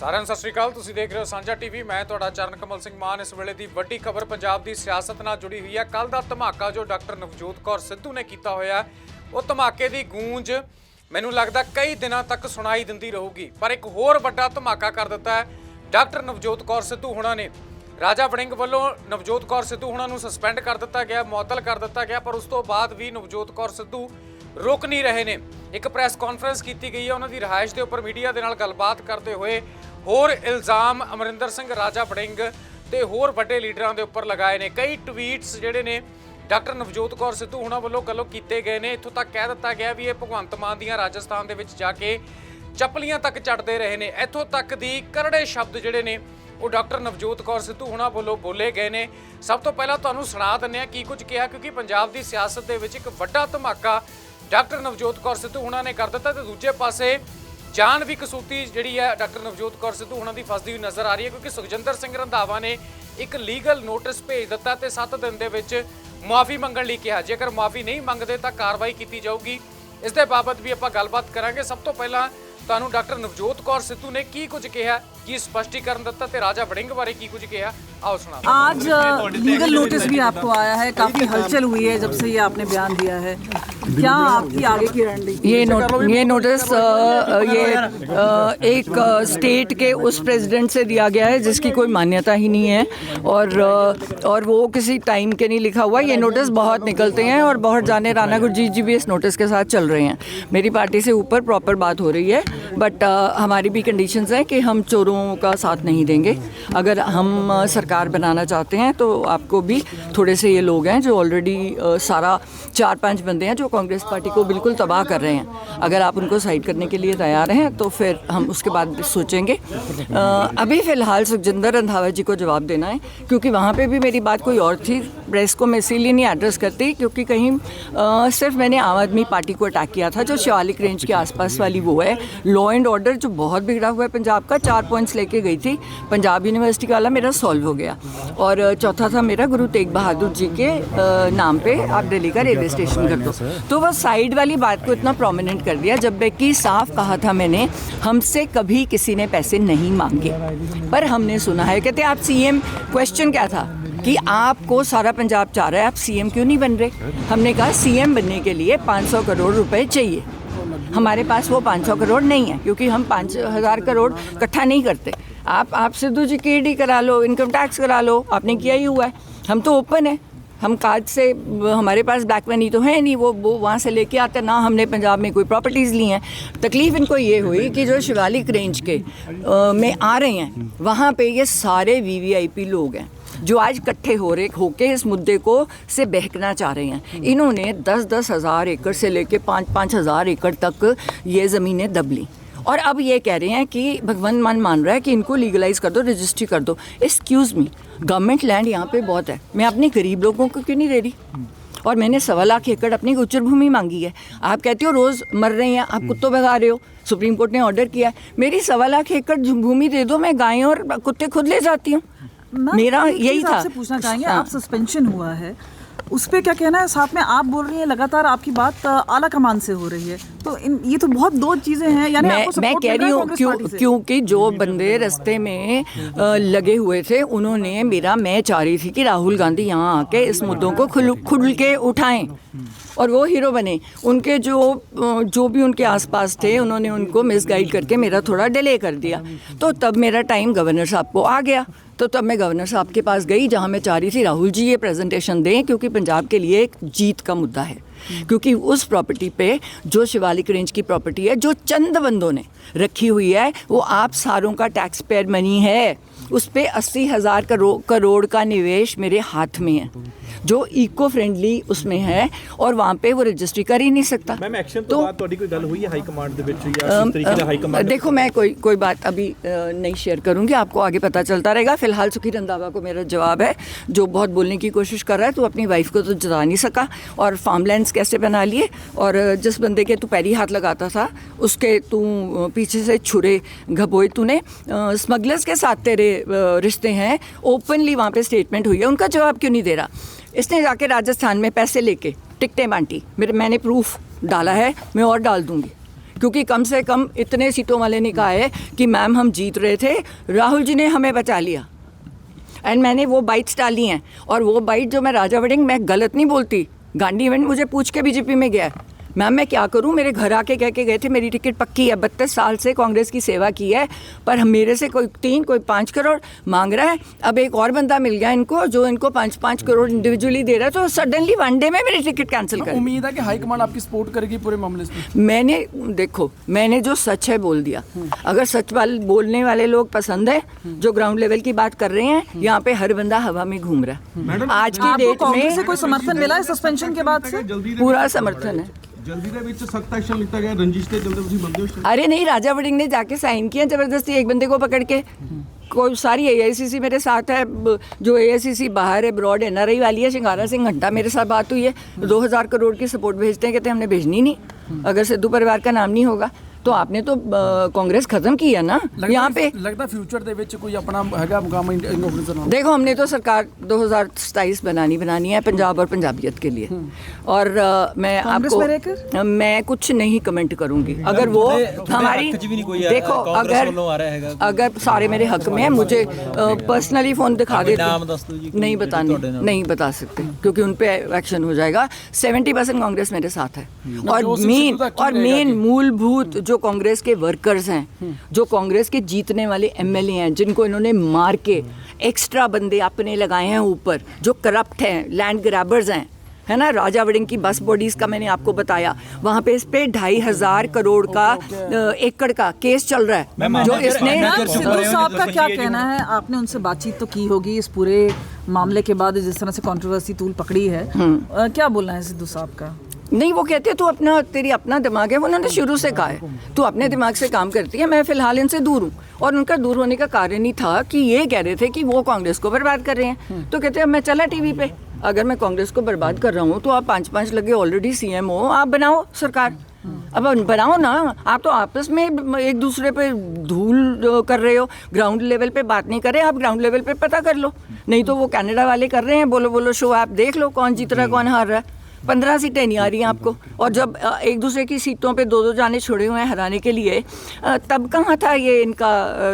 ਸਾਰਿਆਂ ਨੂੰ ਸਤਿ ਸ਼੍ਰੀ ਅਕਾਲ। ਤੁਸੀਂ ਦੇਖ ਰਹੇ ਹੋ ਸਾਂਝਾ ਟੀਵੀ। ਮੈਂ ਤੁਹਾਡਾ ਚਰਨ ਕਮਲ ਸਿੰਘ ਮਾਨ। ਇਸ ਵੇਲੇ ਦੀ ਵੱਡੀ ਖਬਰ ਪੰਜਾਬ ਦੀ ਸਿਆਸਤ ਨਾਲ ਜੁੜੀ ਹੋਈ ਹੈ। ਕੱਲ ਦਾ ਧਮਾਕਾ ਜੋ ਡਾਕਟਰ ਨਵਜੋਤ ਕੌਰ ਸਿੱਧੂ ਨੇ ਕੀਤਾ ਹੋਇਆ, ਉਹ ਧਮਾਕੇ ਦੀ ਗੂੰਜ ਮੈਨੂੰ ਲੱਗਦਾ ਕਈ ਦਿਨਾਂ ਤੱਕ ਸੁਣਾਈ ਦਿੰਦੀ ਰਹੂਗੀ। ਪਰ ਇੱਕ ਹੋਰ ਵੱਡਾ ਧਮਾਕਾ ਕਰ ਦਿੱਤਾ ਹੈ ਡਾਕਟਰ ਨਵਜੋਤ ਕੌਰ ਸਿੱਧੂ ਹੁਣਾਂ ਨੇ। ਰਾਜਾ ਵੜਿੰਗ ਵੱਲੋਂ ਨਵਜੋਤ ਕੌਰ ਸਿੱਧੂ ਹੁਣਾਂ ਨੂੰ ਸਸਪੈਂਡ ਕਰ ਦਿੱਤਾ ਗਿਆ, ਮੁਅੱਤਲ ਕਰ ਦਿੱਤਾ ਗਿਆ, ਪਰ ਉਸ ਤੋਂ ਬਾਅਦ ਵੀ ਨਵਜੋਤ ਕੌਰ ਸਿੱਧੂ रुक नहीं रहे ने। एक प्रैस कॉन्फ्रेंस की गई है, उन्होंने रिहाइश के उपर मीडिया के नाल गलबात करते हुए होर इल्जाम अमरिंदर सिंह राजा वड़िंग ते होर वड्डे लीडरां दे उपर लगाए ने। कई ट्वीट्स जिहड़े ने डॉक्टर नवजोत कौर सिद्धू हुणां वल्लों गल्लों कीते गए ने। इत्थों तक कह दिता गया भी ये भगवंत मान दियां राजस्थान दे विच जाके चपलियां तक चढ़ते रहे ने। इत्थों तक दी करड़े शब्द जिहड़े ने वो डॉक्टर नवजोत कौर सिद्धू हुणां वल्लों बोले गए ने। सब तो पहला तुहानूं सुणा दिंदे आ की कुछ कहा, क्योंकि पंजाब दी सियासत दे विच एक वड्डा धमाका डॉक्टर नवजोत कौर सिद्धू हुणां ने कर दिता। तो दूजे पासे जान भी कसूती जिहड़ी है डॉक्टर नवजोत कौर सिद्धू हुणां दी फसदी हुई नज़र आ रही है, क्योंकि सुखजिंदर सिंह रंधावा ने एक लीगल नोटिस भेज दिता ते 7 दिन दे विच मुआफ़ी मंगण लई कहा। जेकर मुआफ़ी नहीं मंगदे तां कार्रवाई की जाऊगी। इस दे बाबत भी आपां गलबात करांगे। सब तो पहला तुहानूं डॉक्टर नवजोत कौर सिद्धू ने की कुछ कहा, की स्पष्टीकरण दिता ते राजा वड़िंग बारे की कुछ कहा, आओ सुना। आज लीगल नोटिस भी आपको आया है, काफी हलचल हुई है जब से ये आपने बयान दिया है। क्या आपकी आगे की रणनीति? ये नोटिस एक स्टेट के उस प्रेसिडेंट से दिया गया है जिसकी कोई मान्यता ही नहीं है, और वो किसी टाइम के नहीं लिखा हुआ। ये नोटिस बहुत निकलते हैं और बहुत जाने राणा गुरजीत जी भी इस नोटिस के साथ चल रहे हैं। मेरी पार्टी से ऊपर प्रॉपर बात हो रही है, बट हमारी भी कंडीशंस हैं कि हम चोरों का साथ नहीं देंगे। अगर हम सरकार बनाना चाहते हैं तो आपको भी थोड़े से ये लोग हैं जो ऑलरेडी सारा 4-5 बंदे हैं जो कांग्रेस पार्टी को बिल्कुल तबाह कर रहे हैं। अगर आप उनको साइड करने के लिए तैयार हैं तो फिर हम उसके बाद सोचेंगे। अभी फ़िलहाल सुखजिंदर रंधावा जी को जवाब देना है, क्योंकि वहाँ पे भी मेरी बात कोई और थी। प्रेस को मैं इसीलिए नहीं एड्रेस करती क्योंकि कहीं सिर्फ मैंने आम आदमी पार्टी को अटैक किया था, जो शिवालिक रेंज के आसपास वाली वो है। लॉ एंड ऑर्डर जो बहुत बिगड़ा हुआ है पंजाब का, 4 पॉइंट्स लेके गई थी पंजाब यूनिवर्सिटी वाला, मेरा सॉल्व हो गया। और चौथा था मेरा गुरु तेग बहादुर जी के नाम पे आप दिल्ली का रेलवे स्टेशन कर दो। तो वो साइड वाली बात को इतना प्रोमिनेंट कर दिया, जबकि साफ कहा था मैंने, हमसे कभी किसी ने पैसे नहीं मांगे। पर हमने सुना है, कहते आप सीएम, क्वेश्चन क्या था कि आपको सारा पंजाब चाह रहा है, आप सीएम क्यों नहीं बन रहे? हमने कहा सीएम बनने के लिए 500 करोड़ रुपए चाहिए। हमारे पास वो 500 करोड़ नहीं है, क्योंकि हम 5000 करोड़ इकट्ठा नहीं करते। आप सिद्धू जी की ईडी करा लो, इनकम टैक्स करा लो, आपने किया ही हुआ है। हम तो ओपन है, हम कार्ड से, हमारे पास ब्लैक मनी तो है नहीं, वो वहाँ से लेके आते ना। हमने पंजाब में कोई प्रॉपर्टीज़ ली हैं। तकलीफ़ इनको ये हुई कि जो शिवालिक रेंज के में आ रहे हैं, वहाँ पे ये सारे वीवीआईपी लोग हैं जो आज इकट्ठे होके इस मुद्दे को से बहकना चाह रहे हैं। इन्होंने 10-10 हज़ार एकड़ से लेके 5-5 हज़ार एकड़ तक ये ज़मीनें दब ली, और अब ये कह रहे हैं कि भगवंत मान रहा है कि इनको लीगलाइज कर दो, रजिस्ट्री कर दो। एक्सक्यूज़ मी, गवर्नमेंट लैंड यहाँ पे बहुत है, मैं अपने गरीब लोगों को क्यों नहीं दे रही? और मैंने 1.25 लाख एकड़ अपनी गोचर भूमि मांगी है। आप कहते हो रोज़ मर रहे हैं, आप कुत्तों भगा रहे हो। सुप्रीम कोर्ट ने ऑर्डर किया, मेरी 1.25 लाख एकड़ भूमि दे दो, मैं गायें और कुत्ते खुद ले जाती हूँ। मेरा यही था। आपसे पूछना चाहेंगे, आप सस्पेंशन हुआ है, उस पर क्या कहना है? साथ में आप बोल रही हैं लगातार आपकी बात आला कमान से हो रही है, तो ये तो बहुत दो चीज़ें हैं। यानी मैं कह रही हूँ क्योंकि जो बंदे रास्ते में लगे हुए थे, उन्होंने मैं चाह रही थी कि राहुल गांधी यहाँ आके इस मुद्दों को खुल के उठाएं और वो हीरो बने। उनके जो भी उनके आसपास थे, उन्होंने उनको मिसगाइड करके मेरा थोड़ा डिले कर दिया। तो तब मेरा टाइम गवर्नर साहब को आ गया, तो तब मैं गवर्नर साहब के पास गई, जहाँ मैं चाह रही थी राहुल जी ये प्रेजेंटेशन दें, क्योंकि पंजाब के लिए एक जीत का मुद्दा है। क्योंकि उस प्रॉपर्टी पे, जो शिवालिक रेंज की प्रॉपर्टी है, जो चंद बंदों ने रखी हुई है, वो आप सारों का टैक्स पेयर मनी है। उस पर 80,000 करोड़ का निवेश मेरे हाथ में है, जो इको फ्रेंडली उसमें है, और वहाँ पे वो रजिस्ट्री कर ही नहीं सकता। मैम एक्शन तो बाद कोई गल हुई है हाई कमांड दे विच या किस तरीके से हाई कमांड? देखो, मैं कोई बात अभी नहीं शेयर करूँगी, आपको आगे पता चलता रहेगा। फिलहाल सुखी रंधावा को मेरा जवाब है, जो बहुत बोलने की कोशिश कर रहा है, तो अपनी वाइफ को तो जता नहीं सका, और फार्मलैंड्स कैसे बना लिए, और जिस बंदे के तू पैरी हाथ लगाता था उसके तू पीछे से छुरे घबोए तूने। स्मगलर्स के साथ तेरे रिश्ते हैं, ओपनली वहाँ पे स्टेटमेंट हुई है, उनका जवाब क्यों नहीं दे रहा? इसने जाके राजस्थान में पैसे लेके टिकटें बांटी, मैंने प्रूफ डाला है, मैं और डाल दूंगी। क्योंकि कम से कम इतने सीटों वाले ने कहा है कि मैम हम जीत रहे थे, राहुल जी ने हमें बचा लिया। एंड मैंने वो बाइट्स डाली हैं, और वो बाइट जो मैं राजा वड़िंग, मैं गलत नहीं बोलती, गांधी इवेंट मुझे पूछ के बीजेपी में गया, मैम मैं क्या करूं, मेरे घर आके कह के गए थे मेरी टिकट पक्की है, 32 साल से कांग्रेस की सेवा की है, पर हम मेरे से कोई 3 कोई 5 करोड़ मांग रहा है। अब एक और बंदा मिल गया इनको जो इनको 5-5 करोड़ इंडिविजुअली दे रहा है, तो सडनली वन डे में मेरी टिकट कैंसिल कर। उम्मीद है कि हाईकमान आपकी सपोर्ट करेगी पूरे मामले में। मैंने देखो, मैंने जो सच है बोल दिया। अगर सच बोलने वाले लोग पसंद है, जो ग्राउंड लेवल की बात कर रहे हैं, यहाँ पे हर बंदा हवा में घूम रहा है। आज की डेट कांग्रेस से में कोई समर्थन मिला है सस्पेंशन के बाद से? पूरा समर्थन है। जल्दी ਦੇ ਵਿੱਚ सख्त एक्शन लिया गया, रंजिश के चलते ਤੁਸੀਂ ਬੰਦੇ ਹੋ। अरे नहीं, राजा वड़िंग ने जाके साइन किया जबरदस्ती एक बंदे को पकड़ के। कोई सारी AICC मेरे साथ है, जो AICC बाहर है, ब्रॉड NRI वाली है, शिंगारा सिंह घंटा मेरे साथ बात हुई है, 2000 करोड़ की सपोर्ट भेजते हैं, कहते हैं हमने भेजनी नहीं अगर सिद्धू परिवार का नाम नहीं होगा। तो आपने तो कांग्रेस खत्म की है ना यहाँ पे। लगता फ्यूचर ਦੇ ਵਿੱਚ कोई अपना हैगा मुकाम ऑफिसर। देखो, हमने तो सरकार 2027 बनानी है पंजाब और पंजाबियत के लिए, और मैं आपको मैं कुछ नहीं कमेंट करूंगी। अगर वो हमारी देखो, अगर सारे मेरे हक में है, मुझे पर्सनली फ़ोन दिखा दे, नहीं बता सकते क्योंकि उन पे एक्शन हो जाएगा। 70% कांग्रेस मेरे साथ है, और मेन मूलभूत जो कांग्रेस के वर्कर्स हैं, जो कांग्रेस के जीतने वाले MLA हैं, जिनको इन्होंने मार के एक्स्ट्रा बंदे अपने लगाए हैं ऊपर, जो करप्ट हैं, लैंड ग्रैबर्स हैं, है ना। राजा वड़िंग की बस बॉडीज का मैंने आपको बताया, वहाँ पे इस पे 2500 करोड़ का एकड़ का केस चल रहा है, जो इसने। सिद्धू साहब का क्या कहना है? आपने उनसे बातचीत तो की होगी इस पूरे मामले के बाद, जिस तरह से कंट्रोवर्सी तूल पकड़ी है, क्या बोलना है सिद्धू साहब का? नहीं, वो कहते हैं तू तेरी अपना दिमाग है, उन्होंने शुरू से कहा है तू अपने दिमाग से काम करती है। मैं फिलहाल इनसे दूर हूँ, और उनका दूर होने का कारण ही था कि ये कह रहे थे कि वो कांग्रेस को बर्बाद कर रहे हैं। तो कहते हैं मैं चला टीवी पे, अगर मैं कांग्रेस को बर्बाद कर रहा हूँ तो आप 5-5 लगे ऑलरेडी CM हो, आप बनाओ सरकार, अब बनाओ ना। आप तो आपस में एक दूसरे पे धूल कर रहे हो, ग्राउंड लेवल पे बात नहीं कर रहे, आप ग्राउंड लेवल पे पता कर लो। नहीं तो वो कनाडा वाले कर रहे हैं, बोलो शो, आप देख लो कौन जीत रहा है कौन हार रहा है। 15 सीटें नहीं आ रही हैं आपको, और जब एक दूसरे की सीटों पे 2-2 जाने छोड़े हुए हैं हराने के लिए, तब कहाँ था ये इनका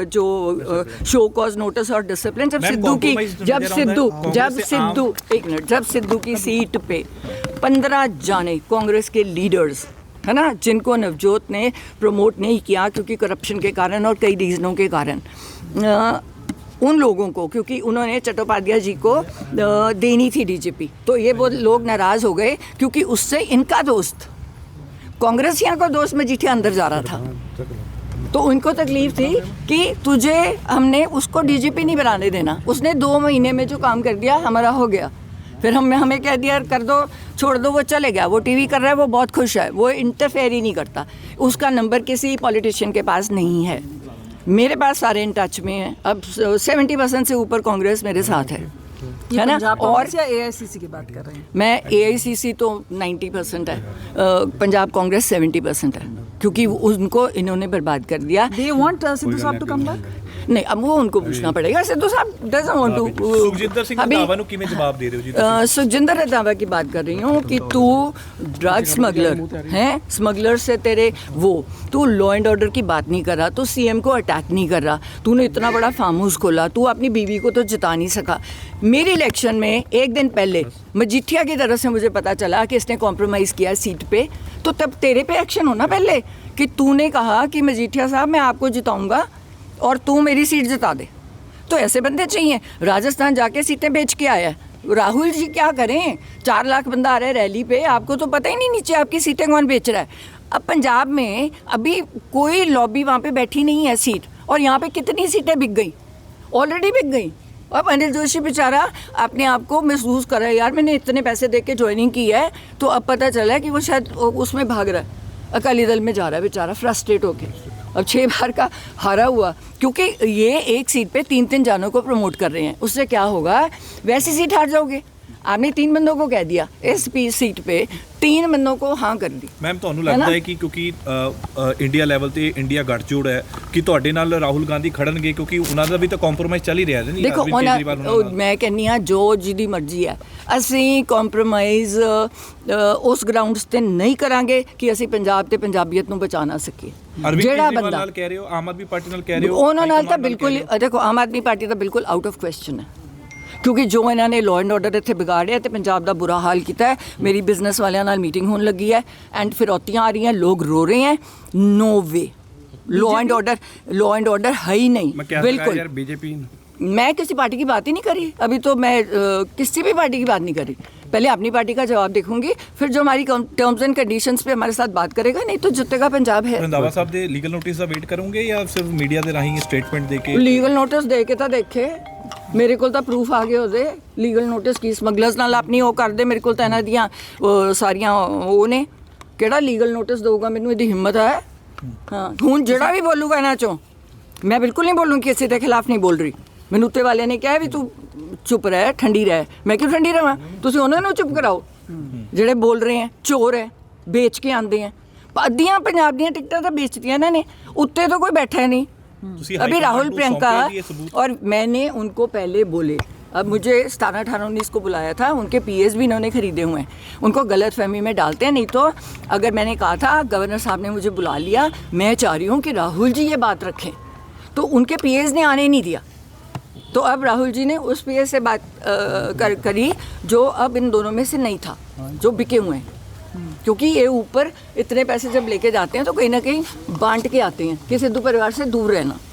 जो शो कॉज नोटिस और डिसिप्लिन। जब सिद्धू की सीट पे 15 जाने कांग्रेस के लीडर्स, है ना, जिनको नवजोत ने प्रमोट नहीं किया क्योंकि करप्शन के कारण और कई रीजनों के कारण, उन लोगों को, क्योंकि उन्होंने चट्टोपाध्याय जी को देनी थी DGP, तो ये वो लोग नाराज़ हो गए क्योंकि उससे इनका दोस्त, कांग्रेसियों का दोस्त मजीठिया अंदर जा रहा था, तो उनको तकलीफ थी कि तुझे हमने उसको DGP नहीं बनाने देना। उसने 2 महीने में जो काम कर दिया हमारा हो गया, फिर हमें कह दिया कर दो, छोड़ दो, वो चले गया, वो टीवी कर रहा है, वो बहुत खुश है, वो इंटरफेयर ही नहीं करता, उसका नंबर किसी पॉलिटिशियन के पास नहीं है। मेरे पास सारे इन टच में हैं। अब 70% से ऊपर कांग्रेस मेरे साथ है ना। और AICC की बात कर रहे हैं? मैं AICC तो 90% है, पंजाब कांग्रेस 70% है, क्योंकि उनको इन्होंने बरबाद कर दिया। They want सिद्धू साहब to come back? नहीं, अब वो उनको पूछना पड़ेगा। सिद्धू साहब doesn't want to। Sukhjinder Singh Randhawa ਨੂੰ ਕਿਵੇਂ ਜਵਾਬ ਦੇ ਰਹੇ ਹੋ ਜੀ? सुखजिंदर रंधावा की बात कर रही हूँ कि तू ड्रग स्मगलर है, स्मगलर से तेरे तू लॉ एंड ऑर्डर की बात नहीं कर रहा, तू CM को अटैक नहीं कर रहा, तूने इतना बड़ा फार्म हाउस खोला, तू अपनी बीवी को तो जिता नहीं सका। मेरे इलेक्शन में एक दिन पहले मजीठिया की तरफ से मुझे पता चला कि इसने कॉम्प्रोमाइज़ किया सीट पे, तो तब तेरे पे एक्शन होना पहले कि तूने कहा कि मजीठिया साहब मैं आपको जिताऊंगा और तू मेरी सीट जिता दे। तो ऐसे बंदे चाहिए। राजस्थान जाके सीटें बेच के आया है। राहुल जी क्या करें, 4 लाख बंदा आ रहा है रैली पे, आपको तो पता ही नहीं नीचे आपकी सीटें कौन बेच रहा है। अब पंजाब में अभी कोई लॉबी वहाँ पे बैठी नहीं है सीट, और यहाँ पे कितनी सीटें बिक गई, ऑलरेडी बिक गई। अब अनिल जोशी बेचारा अपने आप को महसूस कर रहा है, यार मैंने इतने पैसे दे के ज्वाइनिंग की है, तो अब पता चला है कि वो शायद उसमें भाग रहा है, अकाली दल में जा रहा है बेचारा फ्रस्ट्रेट होके। अब 6 बार का हारा हुआ, क्योंकि ये एक सीट पे 3-3 जानों को प्रमोट कर रहे हैं। उससे क्या होगा, वैसी सीट हार जाओगे। आपने 3 बंदों को कह दिया इस सीट पे, 3 बंदों को हाँ कर दी। ਮੈਮ ਤੁਹਾਨੂੰ ਲੱਗਦਾ ਹੈ ਕਿ ਕਿਉਂਕਿ ਇੰਡੀਆ ਲੈਵਲ ਤੇ ਇੰਡੀਆ ਗੱਠਜੋੜ ਹੈ ਕਿ ਤੁਹਾਡੇ ਨਾਲ ਰਾਹੁਲ ਗਾਂਧੀ ਖੜਨਗੇ ਕਿਉਂਕਿ ਉਹਨਾਂ ਦਾ ਵੀ ਤਾਂ ਕੰਪਰੋਮਾਈਜ਼ ਚੱਲ ਹੀ ਰਿਹਾ ਹੈ ਨਹੀਂ? ਦੇਖੋ ਮੈਂ ਕਹਿੰਦੀ ਹਾਂ ਜੋ ਜਿਹਦੀ ਮਰਜ਼ੀ ਹੈ, ਅਸੀਂ ਕੰਪਰੋਮਾਈਜ਼ ਉਸ ਗਰਾਊਂਡਸ ਤੇ ਨਹੀਂ ਕਰਾਂਗੇ ਕਿ ਅਸੀਂ ਪੰਜਾਬ ਤੇ ਪੰਜਾਬੀਅਤ ਨੂੰ ਬਚਾ ਨਾ ਸਕੀਏ। ਜਿਹੜਾ ਬੰਦਾ ਨਾਲ ਕਹਿ ਰਹੇ ਹੋ, ਆਮ ਆਦਮੀ ਪਾਰਟੀ ਨਾਲ ਕਹਿ ਰਹੇ ਹੋ, ਉਹਨਾਂ ਨਾਲ ਤਾਂ ਬਿਲਕੁਲ ਦੇਖੋ ਆਮ ਆਦਮੀ ਪਾਰਟੀ ਤਾਂ ਬਿਲਕੁਲ ਆਊਟ ਆਫ ਕੁਐਸਚਨ ਹੈ ਕਿਉਂਕਿ ਜੋ ਇਹਨਾਂ ਨੇ ਲਾਅ ਐਂਡ ਆਰਡਰ ਇੱਥੇ ਵਿਗਾੜਿਆ ਤੇ ਪੰਜਾਬ ਦਾ ਬੁਰਾ ਹਾਲ ਕੀਤਾ ਹੈ। ਮੇਰੀ ਬਿਜ਼ਨਸ ਵਾਲਿਆਂ ਨਾਲ ਮੀਟਿੰਗ ਹੋਣ ਲੱਗੀ ਹੈ ਐਂਡ ਫਿਰੌਤੀਆਂ ਆ ਰਹੀਆਂ, ਲੋਕ ਰੋ ਰਹੇ ਹੈ। No way, law and order है ही नहीं बिल्कुल। यार बीजेपी मैं किसी पार्टी की बात ही नहीं करी अभी, तो मैं किसी भी पार्टी की बात नहीं करी। पहले अपनी पार्टी का जवाब देखूंगी, फिर जो हमारी टर्म्स एंड कंडीशंस पे हमारे साथ बात करेगा, नहीं तो जितेगा पंजाब है। रंधावा साहब दे लीगल नोटिस ਦਾ ਵੇਟ ਕਰੋਗੇ ਜਾਂ ਸਿਰਫ ਮੀਡੀਆ ਦੇ ਰਾਹੀਂ ਸਟੇਟਮੈਂਟ ਦੇ ਕੇ? ਲੀਗਲ ਨੋਟਿਸ ਦੇ ਕੇ ਤਾਂ ਦੇਖੇ, ਮੇਰੇ ਕੋਲ ਤਾਂ ਪ੍ਰੂਫ ਆ ਗਏ ਉਹਦੇ। ਲੀਗਲ ਨੋਟਿਸ ਕੀ ਸਮਗਲਰਸ ਨਾਲ ਆਪਣੀ ਉਹ ਕਰਦੇ, ਮੇਰੇ ਕੋਲ ਤਾਂ ਇਹਨਾਂ ਦੀਆਂ ਸਾਰੀਆਂ ਉਹ ਨੇ। ਕਿਹੜਾ ਲੀਗਲ ਨੋਟਿਸ ਦਊਗਾ ਮੈਨੂੰ? ਇਹਦੀ ਹਿੰਮਤ ਹੈ? ਹਾਂ, ਹੁਣ ਜਿਹੜਾ ਵੀ ਬੋਲੂਗਾ ਇਹਨਾਂ ਚੋਂ, ਮੈਂ ਬਿਲਕੁਲ ਨਹੀਂ ਬੋਲੂੰਗੀ, ਕਿਸੇ ਦੇ ਖਿਲਾਫ ਨਹੀਂ ਬੋਲ ਰਹੀ। ਮੈਨੂੰ ਉੱਤੇ ਵਾਲਿਆਂ ਨੇ ਕਿਹਾ ਵੀ ਤੂੰ ਚੁੱਪ ਰਹਿ, ਠੰਡੀ ਰਹਿ। ਮੈਂ ਕਿਉਂ ਠੰਡੀ ਰਹਾਂ? ਤੁਸੀਂ ਉਹਨਾਂ ਨੂੰ ਚੁੱਪ ਕਰਾਓ ਜਿਹੜੇ ਬੋਲ ਰਹੇ ਹੈ, ਚੋਰ ਹੈ, ਵੇਚ ਕੇ ਆਉਂਦੇ ਹੈ। ਅੱਧੀਆਂ ਪੰਜਾਬ ਦੀਆਂ ਟਿਕਟਾਂ ਤਾਂ ਵੇਚਤੀਆਂ ਇਹਨਾਂ ਨੇ, ਉੱਤੇ तो कोई बैठा है नहीं। अभी राहुल प्रियंका, और मैंने उनको पहले बोले, अब मुझे 17, 18, 19 को बुलाया था, उनके पीएस भी इन्होंने खरीदे हुए हैं, उनको गलत फहमी में डालते हैं। नहीं तो अगर मैंने कहा था, गवर्नर साहब ने मुझे बुला लिया, मैं चाह रही हूँ कि राहुल जी ये बात रखें, तो उनके पीएस ने आने नहीं दिया। तो अब राहुल जी ने उस पीएस से बात करी जो अब इन दोनों में से नहीं था, जो बिके हुए हैं। क्योंकि ये ऊपर इतने पैसे जब लेके जाते हैं तो कहीं ना कहीं बांट के आते हैं कि सिद्धू परिवार से दूर रहना।